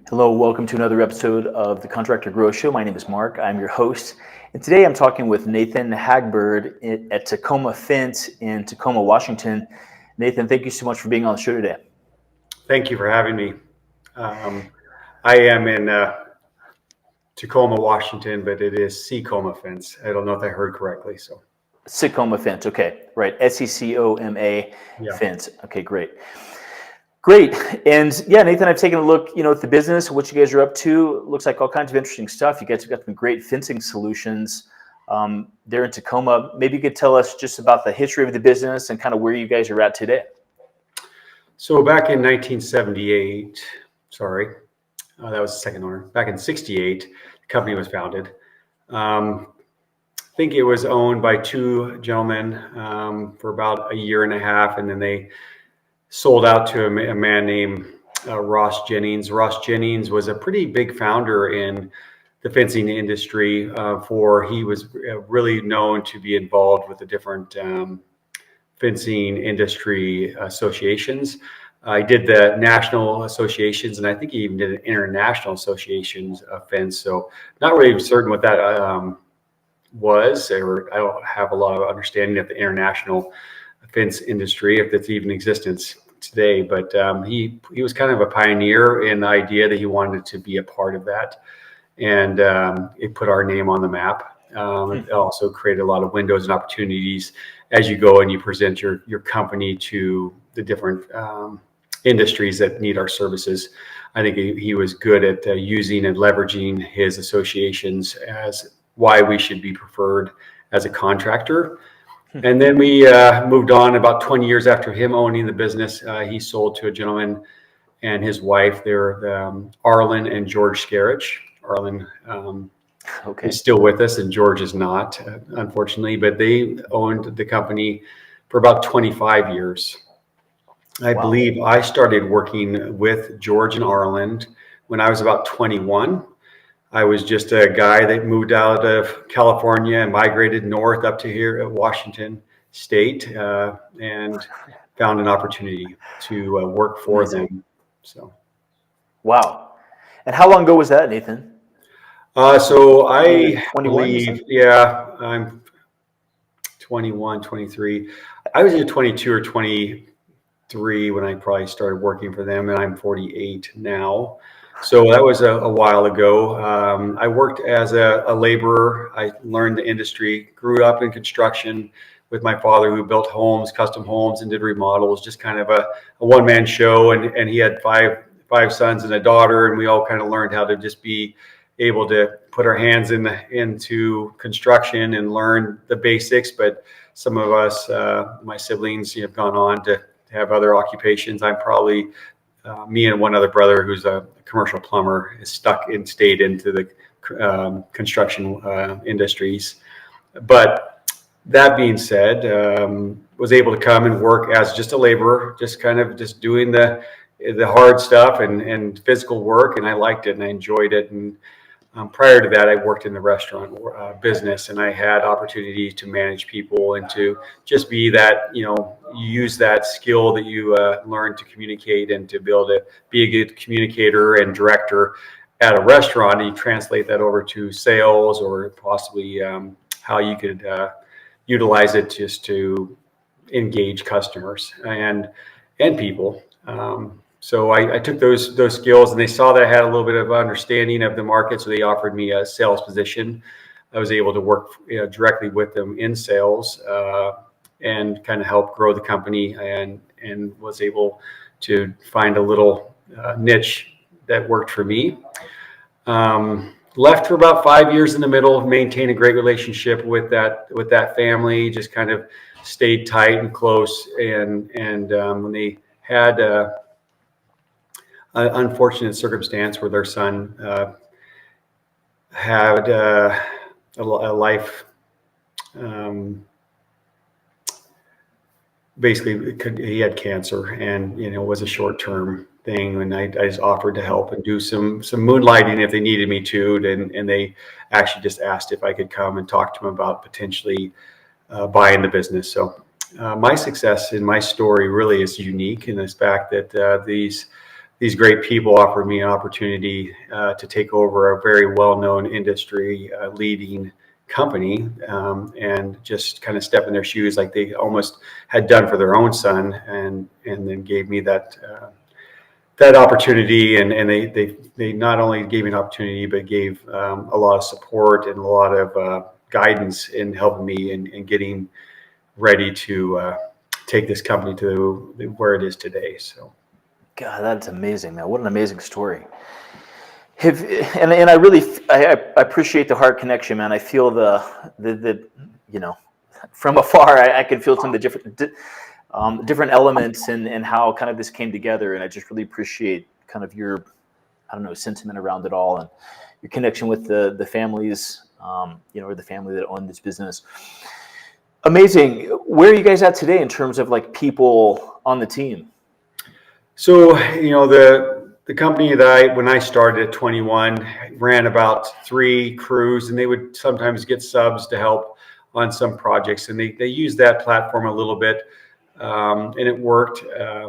Hello, welcome to another episode of the Contractor Growth Show. My name is Mark. I'm your host. And today I'm talking with Nathan Hagberg at Secoma Fence in Tacoma, Washington. Nathan, thank you so much for being on the show today. Thank you for having me. I am in Tacoma, Washington, but it is Secoma Fence. I don't know if I heard correctly. So Secoma Fence, okay, right. Secoma yeah. Fence. Okay, great. Great. And yeah, Nathan, I've taken a look, at the business, what you guys are up to. Looks like all kinds of interesting stuff. You guys have got some great fencing solutions there in Tacoma. Maybe you could tell us just about the history of the business and kind of where you guys are at today. So back in 1978, that was the second owner. Back in 68, the company was founded. I think it was owned by two gentlemen for about a year and a half, and then they sold out to a man named Ross Jennings. Ross Jennings was a pretty big founder in the fencing industry. He was really known to be involved with the different fencing industry associations. I did the national associations, and I think he even did an international associations of fence. So not really certain what that was, or I don't have a lot of understanding of the international fence industry, if that's even in existence today. But he was kind of a pioneer in the idea that he wanted to be a part of that, and it put our name on the map. It also created a lot of windows and opportunities as you go and you present your company to the different industries that need our services. I think he was good at using and leveraging his associations as why we should be preferred as a contractor. And then we moved on. About 20 years after him owning the business, he sold to a gentleman and his wife. They're Arlen and George Scarich. Arlen is still with us, and George is not, unfortunately, but they owned the company for about 25 years. I believe I started working with George and Arlen when I was about 21. I was just a guy that moved out of California and migrated north up to here at Washington State and found an opportunity to work for them. So, wow. And how long ago was that, Nathan? So I 21, believe, I'm 21, 23. I was either 22 or 23 when I probably started working for them, and I'm 48 now. So that was a while ago. I worked as a laborer. I learned the industry, grew up in construction with my father, who built homes, custom homes, and did remodels, just kind of a one-man show. And he had five sons and a daughter, and we all kind of learned how to just be able to put our hands into construction and learn the basics. But some of us, my siblings, have gone on to have other occupations. I'm probably me and one other brother who's a commercial plumber is stayed into the construction industries. But that being said, was able to come and work as just a laborer, just doing the hard stuff and physical work, and I liked it and I enjoyed it. And prior to that, I worked in the restaurant business, and I had opportunities to manage people and to just be that, use that skill that you learn to communicate and to be able to be a good communicator and director at a restaurant. And you translate that over to sales, or possibly how you could utilize it just to engage customers and people. So I took those skills, and they saw that I had a little bit of understanding of the market, so they offered me a sales position. I was able to work directly with them in sales and kind of help grow the company, and was able to find a little niche that worked for me. Left for about 5 years in the middle, maintained a great relationship with that family, just kind of stayed tight and close. And when they had an unfortunate circumstance where their son had a life, basically he had cancer, and it was a short-term thing, and I just offered to help and do some moonlighting if they needed me to, and they actually just asked if I could come and talk to them about potentially buying the business. So my success in my story really is unique in this fact that these great people offered me an opportunity to take over a very well-known industry leading company, and just kind of step in their shoes like they almost had done for their own son, and then gave me that opportunity, and they not only gave me an opportunity, but gave a lot of support and a lot of guidance in helping me in getting ready to take this company to where it is today. So, God, that's amazing, man. What an amazing story. And I really I appreciate the heart connection, man. I feel the you know, from afar, I can feel some of the different elements and how kind of this came together. And I just really appreciate kind of your, I don't know, sentiment around it all, and your connection with the families, you know, or the family that owned this business. Amazing. Where are you guys at today in terms of like people on the team? So, you know, the company that when I started at 21, ran about 3 crews, and they would sometimes get subs to help on some projects, and they used that platform a little bit, and it worked.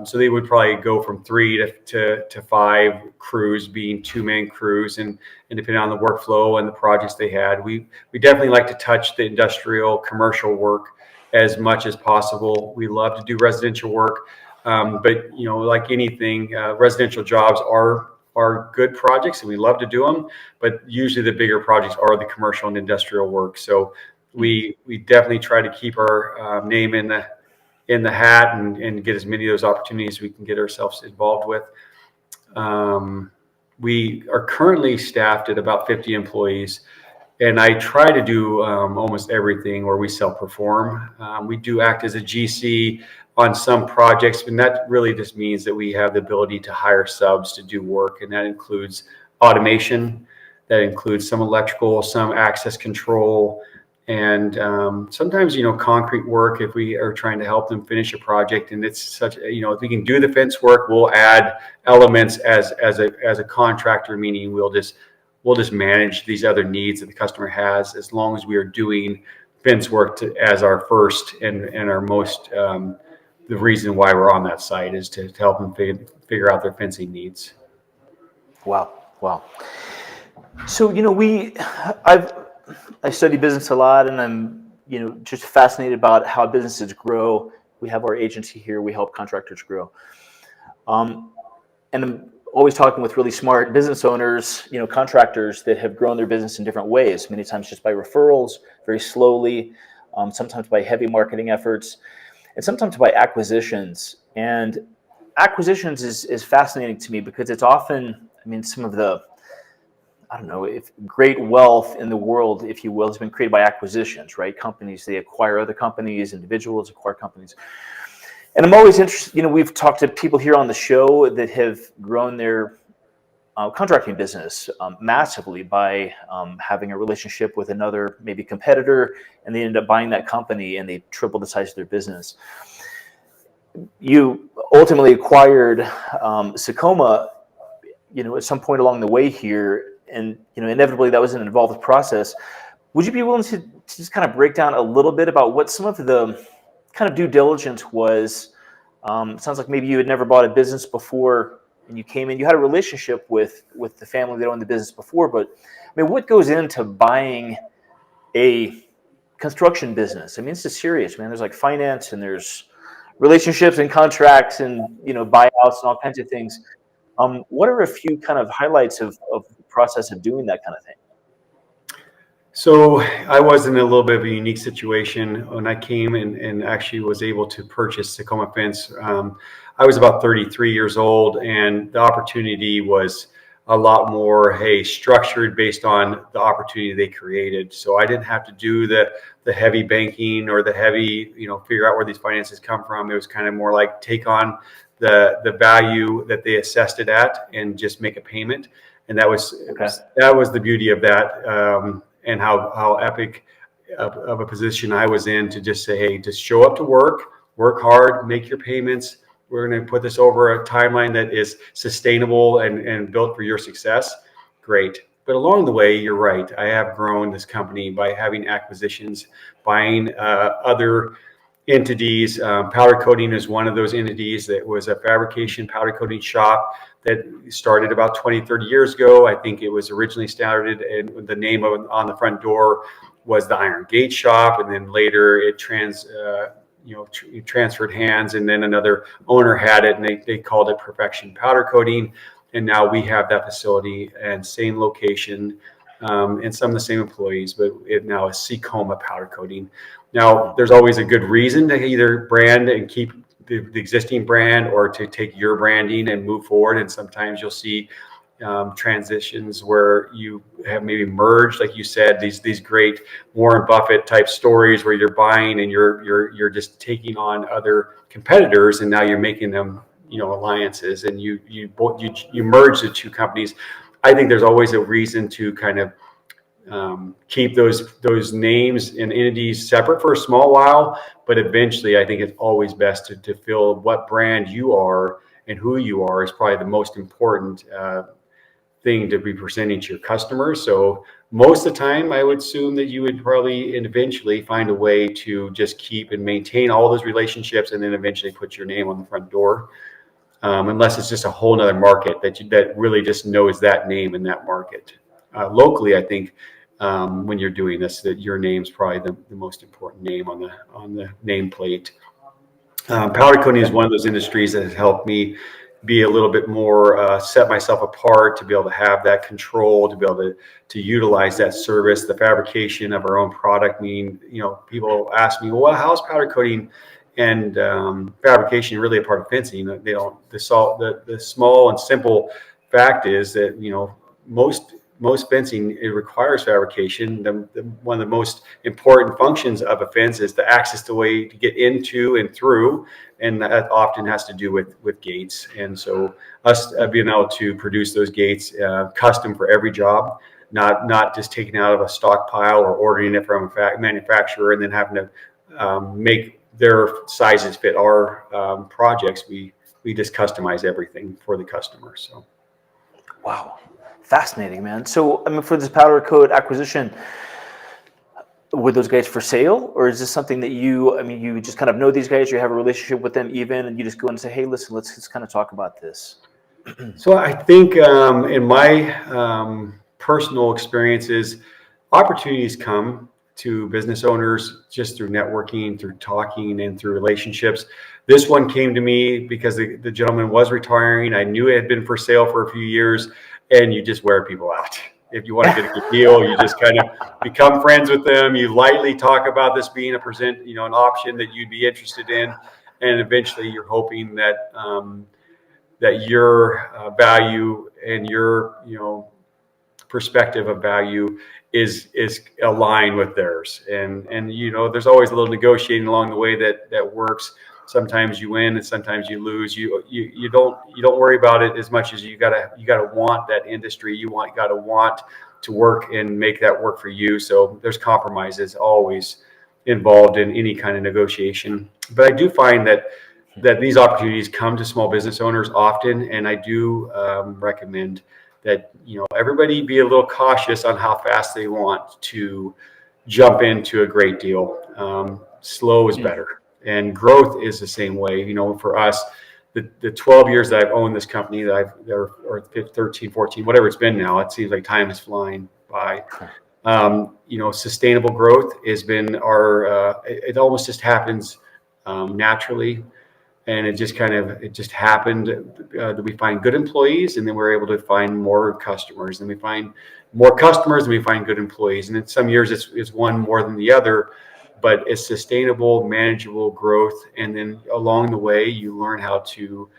So they would probably go from 3 to 5 crews, being 2-man crews, and depending on the workflow and the projects they had, we definitely like to touch the industrial commercial work as much as possible. We love to do residential work. But you know, like anything, residential jobs are good projects, and we love to do them. But usually, the bigger projects are the commercial and industrial work. So we definitely try to keep our name in the hat and get as many of those opportunities as we can get ourselves involved with. We are currently staffed at about 50 employees. And I try to do almost everything where we self-perform. We do act as a GC on some projects, and that really just means that we have the ability to hire subs to do work, and that includes automation, that includes some electrical, some access control, and sometimes, you know, concrete work if we are trying to help them finish a project. And it's such, you know, if we can do the fence work, we'll add elements as a contractor, meaning we'll just manage these other needs that the customer has, as long as we are doing fence work as our first and our most, the reason why we're on that site is to help them figure out their fencing needs. Wow. So, you know, I study business a lot, and I'm, you know, just fascinated about how businesses grow. We have our agency here. We help contractors grow. And I'm always talking with really smart business owners, you know, contractors that have grown their business in different ways, many times just by referrals, very slowly, sometimes by heavy marketing efforts, and sometimes by acquisitions. And acquisitions is fascinating to me because it's often, I mean, some of the, I don't know, if great wealth in the world, if you will, has been created by acquisitions, right? Companies, they acquire other companies, individuals acquire companies. And I'm always interested, you know, we've talked to people here on the show that have grown their contracting business massively by having a relationship with another maybe competitor, and they end up buying that company and they triple the size of their business. You ultimately acquired Secoma, you know, at some point along the way here, and, you know, inevitably that was an involved process. Would you be willing to just kind of break down a little bit about what some of the kind of due diligence was? It sounds like maybe you had never bought a business before, and you came in, you had a relationship with the family that owned the business before, but I mean, what goes into buying a construction business? I mean, it's just serious, man. There's like finance, and there's relationships and contracts, and, you know, buyouts and all kinds of things. What are a few kind of highlights of the process of doing that kind of thing? So I was in a little bit of a unique situation when I came and actually was able to purchase Secoma Fence. I was about 33 years old, and the opportunity was a lot more, structured based on the opportunity they created. So I didn't have to do the heavy banking or the heavy, you know, figure out where these finances come from. It was kind of more like take on the value that they assessed it at and just make a payment. And that was the beauty of that. And how epic of a position I was in to just say, hey, just show up to work hard, make your payments. We're going to put this over a timeline that is sustainable and built for your success. Great. But along the way, you're right. I have grown this company by having acquisitions, buying other entities. Powder coating is one of those entities that was a fabrication powder coating shop that started about 20, 30 years ago. I think it was originally started, and the name on the front door was the Iron Gate Shop, and then later it transferred hands, and then another owner had it, and they called it Perfection Powder Coating. And now we have that facility and same location, and some of the same employees, but it now is Secoma Powder Coating. Now, there's always a good reason to either brand and keep the existing brand, or to take your branding and move forward. And sometimes you'll see transitions where you have maybe merged, like you said, these great Warren Buffett type stories where you're buying and you're just taking on other competitors, and now you're making them, alliances, and you merge the two companies. I think there's always a reason to kind of keep those names and entities separate for a small while, but eventually I think it's always best to feel what brand you are and who you are is probably the most important thing to be presenting to your customers. So most of the time, I would assume that you would probably eventually find a way to just keep and maintain all those relationships, and then eventually put your name on the front door. Unless it's just a whole nother market that really just knows that name in that market. Locally, I think when you're doing this, that your name's probably the most important name on the nameplate. Powder coating is one of those industries that has helped me be a little bit more set myself apart, to be able to have that control, to be able to utilize that service, the fabrication of our own product. Meaning, people ask me, well, how's powder coating and fabrication really a part of fencing? They don't. The small and simple fact is that most fencing, it requires fabrication. One of the most important functions of a fence is the access the way to get into and through, and that often has to do with gates. And so us being able to produce those gates custom for every job, not just taking out of a stockpile or ordering it from a manufacturer and then having to make their sizes fit our projects. We just customize everything for the customer. So, wow. Fascinating, man. So, for this powder coat acquisition, were those guys for sale, or is this something that you just kind of know these guys, you have a relationship with them even, and you just go and say, hey, listen, let's kind of talk about this? So I think in my personal experiences, opportunities come to business owners just through networking, through talking, and through relationships. This one came to me because the gentleman was retiring. I knew it had been for sale for a few years. And you just wear people out. If you want to get a good deal, you just kind of become friends with them. You lightly talk about this being an option that you'd be interested in, and eventually you're hoping that that your value and your perspective of value is aligned with theirs. And there's always a little negotiating along the way that works. Sometimes you win and sometimes you lose. You don't worry about it as much as you gotta want that industry. You gotta want to work and make that work for you. So there's compromises always involved in any kind of negotiation. But I do find that these opportunities come to small business owners often, and I do recommend that everybody be a little cautious on how fast they want to jump into a great deal. Slow is better. And growth is the same way. For us, the 12 years that I've owned this company, or 13, 14, whatever it's been now, it seems like time is flying by. Sustainable growth has been it almost just happens naturally. And it just happened that we find good employees, and then we're able to find more customers, and we find more customers, and we find good employees. And in some years it's one more than the other. But it's sustainable, manageable growth. And then along the way, you learn how to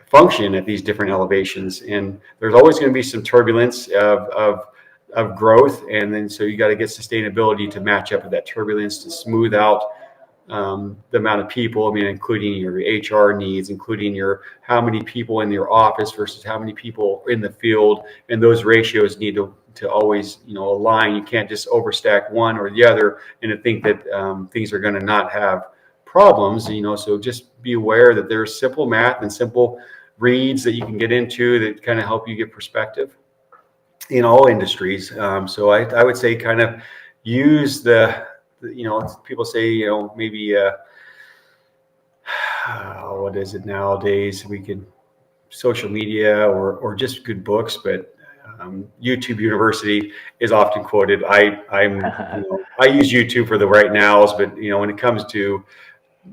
function at these different elevations. And there's always going to be some turbulence of growth. And then so you got to get sustainability to match up with that turbulence, to smooth out the amount of people, including your HR needs, including how many people in your office versus how many people in the field. And those ratios need to always align. You can't just overstack one or the other and to think that things are going to not have problems. So just be aware that there's simple math and simple reads that you can get into that kind of help you get perspective in all industries. So I would say kind of use people say maybe what is it nowadays, we can social media or just good books, but YouTube University is often quoted. I use YouTube for the right nows, but when it comes to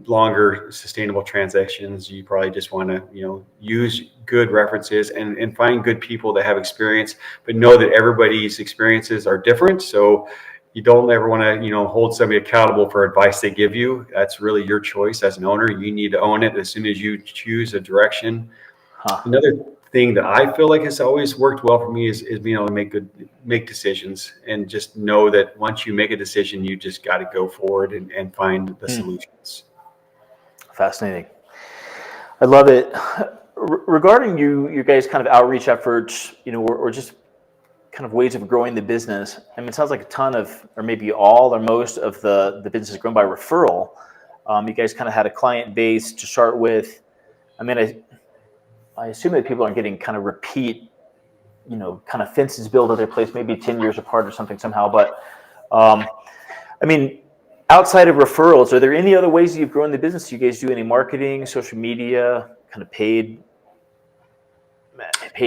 longer sustainable transactions, you probably just want to use good references and find good people that have experience, but know that everybody's experiences are different. So you don't ever want to hold somebody accountable for advice they give you. That's really your choice as an owner. You need to own it as soon as you choose a direction. Another thing that I feel like has always worked well for me is being able to make decisions, and just know that once you make a decision, you just got to go forward and find the solutions. Fascinating. I love it. Regarding you guys' kind of outreach efforts, or just kind of ways of growing the business. I mean, it sounds like a ton of, or maybe all or most of the business is grown by referral. You guys kind of had a client base to start with. I mean, I assume that people aren't getting kind of repeat, kind of fences built at their place, maybe 10 years apart or something somehow. But I mean, outside of referrals, are there any other ways that you've grown the business? Do you guys do any marketing, social media, kind of paid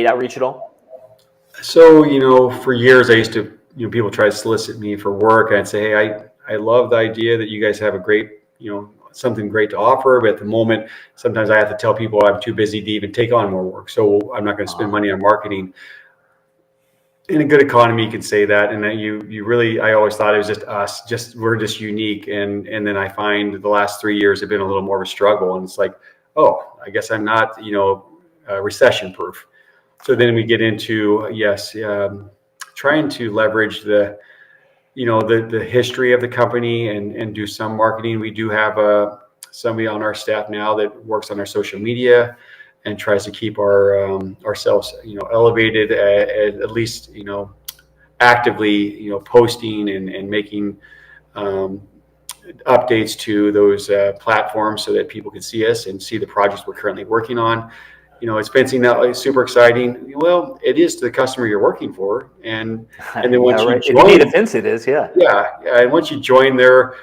outreach at all? So, for years I used to, people try to solicit me for work. I'd say, hey, I love the idea that you guys have a great, something great to offer. But at the moment, sometimes I have to tell people I'm too busy to even take on more work. So I'm not going to spend money on marketing. In a good economy, you can say that. And that you really, I always thought it was just us, we're just unique. And then I find the last 3 years have been a little more of a struggle. And it's like, oh, I guess I'm not, recession proof. So then we get into, trying to leverage the history of the company and do some marketing. We do have somebody on our staff now that works on our social media and tries to keep ourselves, elevated, at least, actively, posting and making updates to those platforms so that people can see us and see the projects we're currently working on. Is fencing that super exciting? Well, it is to the customer you're working for, and then once you join, if you need a fence, it is, yeah. And once you join their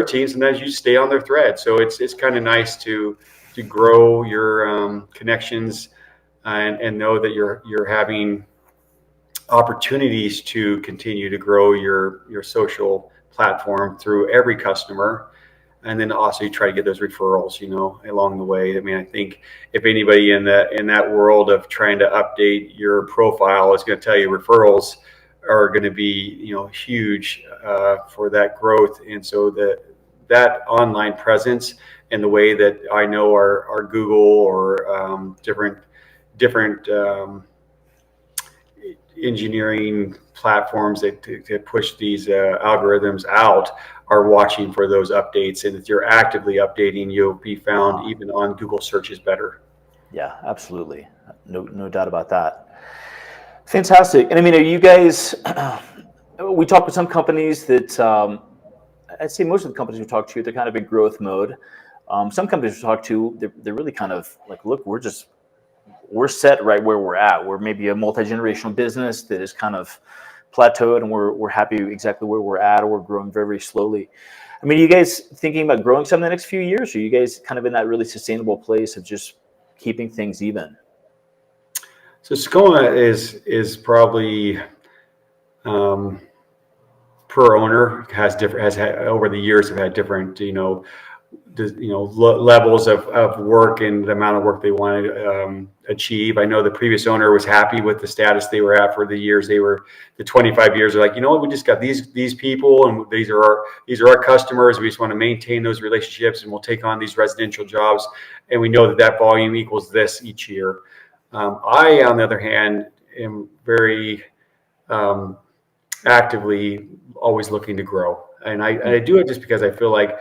team, sometimes you stay on their thread. So it's kind of nice to grow your connections and know that you're having opportunities to continue to grow your social platform through every customer. And then also you try to get those referrals, along the way. I mean, I think if anybody in that world of trying to update your profile is going to tell you, referrals are going to be, huge for that growth. And so that online presence and the way that I know our Google or different engineering platforms that push these algorithms out are watching for those updates. And if you're actively updating, you'll be found even on Google searches better. Yeah, absolutely. No doubt about that. Fantastic. And I mean, are you guys, we talk with some companies that, I'd say most of the companies we talk to, they're kind of in growth mode. Some companies we talk to, they're really kind of like, look, we're set right where we're at. We're maybe a multi-generational business that is kind of plateaued, and we're happy exactly where we're at, or we're growing very, very slowly. I mean, are you guys thinking about growing some in the next few years? Or are you guys kind of in that really sustainable place of just keeping things even? So Secoma is probably per owner has had over the years have had different levels of work and the amount of work they want to achieve. I know the previous owner was happy with the status they were at for the years. They were the 25 years. They're like, we just got these people, and these are our customers. We just want to maintain those relationships, and we'll take on these residential jobs. And we know that volume equals this each year. I, on the other hand, am very actively always looking to grow, and I do it just because I feel like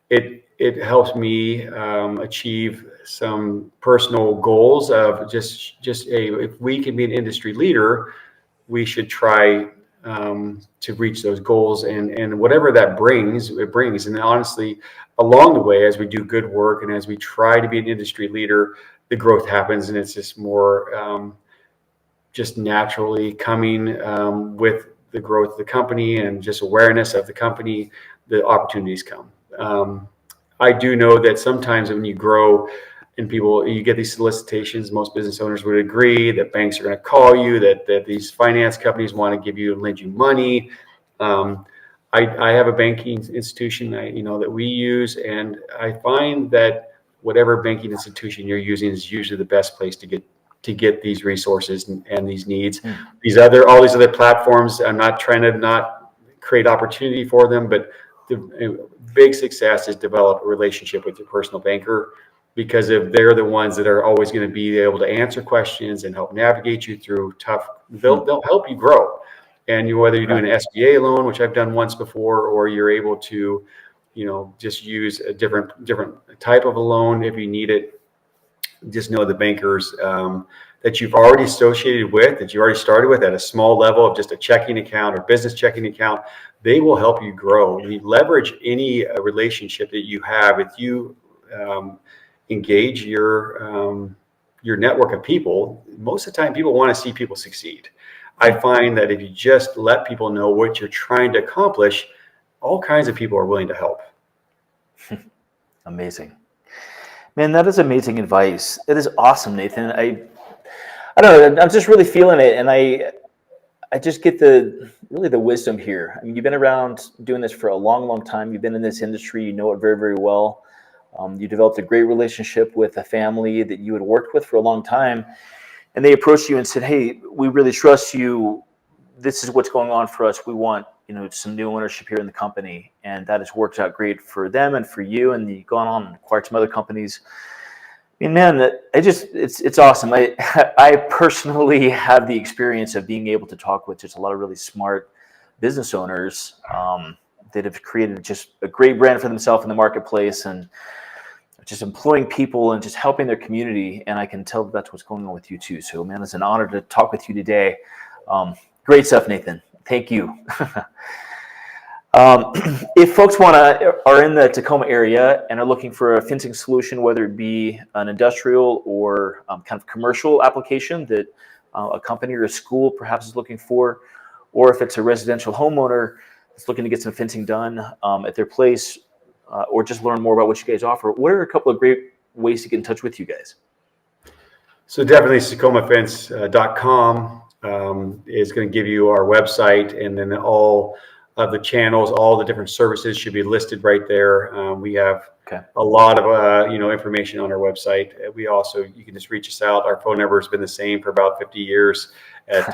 it helps me achieve some personal goals of just if we can be an industry leader, we should try to reach those goals, and whatever that brings, it brings. And honestly, along the way, as we do good work and as we try to be an industry leader, the growth happens, and it's just more just naturally coming with the growth of the company and just awareness of the company, the opportunities come. I do know that sometimes when you grow, and you get these solicitations. Most business owners would agree that banks are going to call you, that these finance companies want to give you and lend you money. I have a banking institution that we use, and I find that whatever banking institution you're using is usually the best place to get these resources and these needs. All these other platforms, I'm not trying to not create opportunity for them, but the big success is develop a relationship with your personal banker, because if they're the ones that are always going to be able to answer questions and help navigate you through they'll help you grow. And whether you're doing an SBA loan, which I've done once before, or you're able to, just use a different type of a loan if you need it, just know the bankers that you've already associated with, that you already started with at a small level of just a checking account or business checking account, they will help you grow. You leverage any relationship that you have. If you engage your network of people, most of the time people want to see people succeed. I find that if you just let people know what you're trying to accomplish, all kinds of people are willing to help. Amazing. Man, that is amazing advice. It is awesome, Nathan. I don't know, I'm just really feeling it, and I just get the wisdom here. I mean, you've been around doing this for a long, long time. You've been in this industry. You know it very, very well. You developed a great relationship with a family that you had worked with for a long time, and they approached you and said, "Hey, we really trust you. This is what's going on for us. We want, some new ownership here in the company." And that has worked out great for them and for you. And you've gone on and acquired some other companies. I mean, man, it's awesome. I personally have the experience of being able to talk with just a lot of really smart business owners that have created just a great brand for themselves in the marketplace, and just employing people and just helping their community. And I can tell that's what's going on with you too. So, man, it's an honor to talk with you today. Great stuff, Nathan. Thank you. If folks are in the Tacoma area and are looking for a fencing solution, whether it be an industrial or kind of commercial application that a company or a school perhaps is looking for, or if it's a residential homeowner that's looking to get some fencing done at their place, or just learn more about what you guys offer, what are a couple of great ways to get in touch with you guys? So definitely secomafence.com is going to give you our website, and then all of the channels, all the different services should be listed right there. We have a lot of information on our website. You can just reach us out. Our phone number has been the same for about 50 years at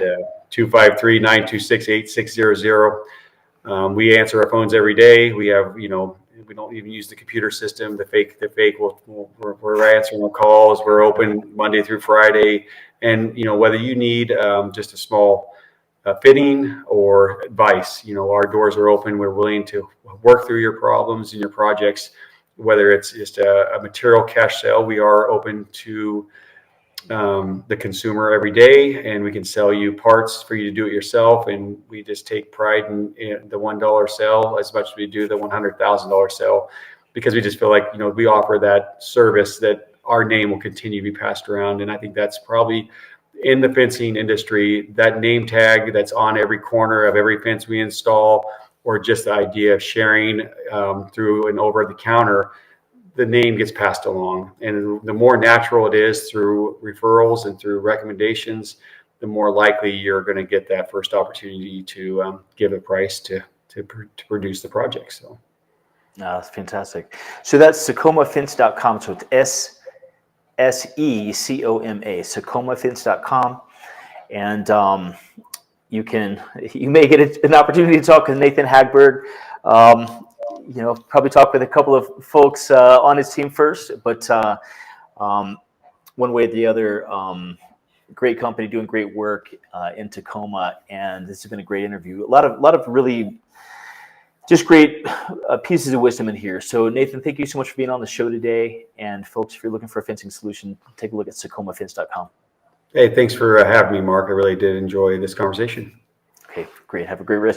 253-926-8600. We answer our phones every day. We have we don't even use the computer system. The fake we're answering the calls. We're open Monday through Friday, and whether you need just a small fitting or advice, our doors are open. We're willing to work through your problems and your projects, whether it's just a material cash sale. We are open to the consumer every day, and we can sell you parts for you to do it yourself. And we just take pride in the $1 sale as much as we do the $100,000 sale, because we just feel like we offer that service that our name will continue to be passed around. And I think that's probably in the fencing industry, that name tag that's on every corner of every fence we install, or just the idea of sharing through an over-the-counter, the name gets passed along. And the more natural it is through referrals and through recommendations, the more likely you're going to get that first opportunity to give a price to produce the project. So that's fantastic. So that's secomafence.com. So it's SECOMA, secomafence.com. And you may get an opportunity to talk with Nathan Hagberg. Probably talk with a couple of folks on his team first, but one way or the other, great company doing great work in Tacoma, and this has been a great interview. A lot of really just great pieces of wisdom in here. So Nathan, thank you so much for being on the show today. And folks, if you're looking for a fencing solution, take a look at secomafence.com. Hey, thanks for having me, Mark. I really did enjoy this conversation. Okay, great. Have a great rest.